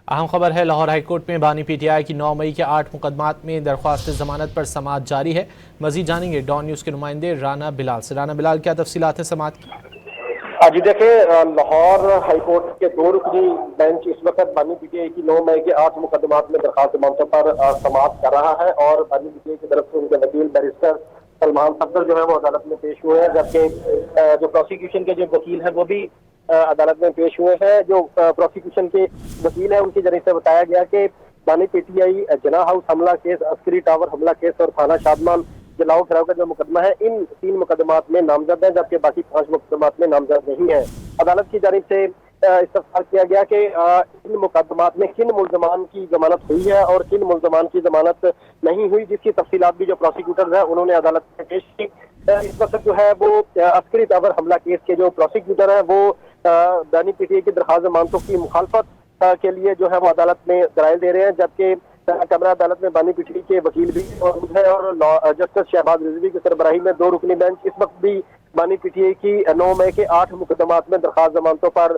اہم خبر ہے، لاہور ہائی کورٹ میں بانی پی ٹی آئی کی 9 مئی کے 8 مقدمات میں درخواست ضمانت پر سماعت جاری ہے۔ مزید جانیں گے ڈان نیوز کے نمائندے رانا بلال سے۔ رانا بلال، کیا تفصیلات ہیں سماعت کی؟ جی دیکھیں، لاہور ہائی کورٹ کے 2 رکنی بینچ اس وقت بانی پی ٹی آئی کی 9 مئی کے 8 مقدمات میں درخواست ضمانتوں پر سماعت کر رہا ہے، اور بانی پی ٹی آئی کی طرف سے ان کے وکیل بیرسٹر سلمان صفدر جو ہے وہ عدالت میں پیش ہوئے ہیں، جبکہ جو پروسیکیوشن کے جو وکیل ہیں وہ بھی عدالت میں پیش ہوئے ہیں۔ جو پروسیکیوشن کے وکیل ہیں ان کی جانب سے بتایا گیا کہ بانی P T I Jinnah house حملہ کیس، عسکری ٹاور حملہ کیس اور تھانہ شادمان جلاؤ گھراؤ کا جو مقدمہ ہے، ان 3 مقدمات میں نامزد ہیں، جبکہ باقی 5 مقدمات میں نامزد نہیں ہیں۔ عدالت کی جانب سے استفسار کیا گیا کہ ان مقدمات میں کن ملزمان کی ضمانت ہوئی ہے اور کن ملزمان کی ضمانت نہیں ہوئی، جس کی تفصیلات بھی جو پروسیکیوٹر ہیں انہوں نے عدالت میں پیش کی۔ اس وقت جو ہے وہ عسکری ٹاور حملہ کیس کے جو پروسیکیوٹر ہیں وہ بانی پی ٹی آئی کی درخواست ضمانتوں کی مخالفت کے لیے جو ہے وہ عدالت میں دلائل دے رہے ہیں، جبکہ کمرہ عدالت میں بانی پی ٹی آئی کے وکیل بھی موجود ہیں، اور جسٹس شہباز رضوی کی سربراہی میں 2 رکنی بینچ اس وقت بھی بانی پی ٹی آئی کی 9 مئی کے 8 مقدمات میں درخواست ضمانتوں پر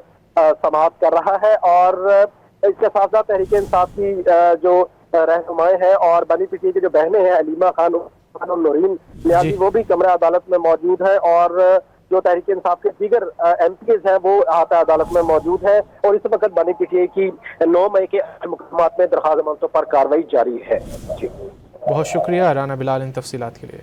سماعت کر رہا ہے۔ اور اس کے ساتھ ساتھ تحریک انصاف کی جو رہنمائیں ہیں اور بانی پی ٹی آئی کی جو بہنیں ہیں، علیمہ خان اور نورین نیازی، وہ بھی کمرہ عدالت میں موجود ہیں، اور جو تحریک انصاف کے دیگر ایم پی ایز ہیں وہ احاطہ عدالت میں موجود ہیں، اور اس وقت بانی پی ٹی آئی کی 9 مئی کے مقدمات میں درخواست ضمانتوں پر کارروائی جاری ہے۔ بہت شکریہ رانا بلال ان تفصیلات کے لیے۔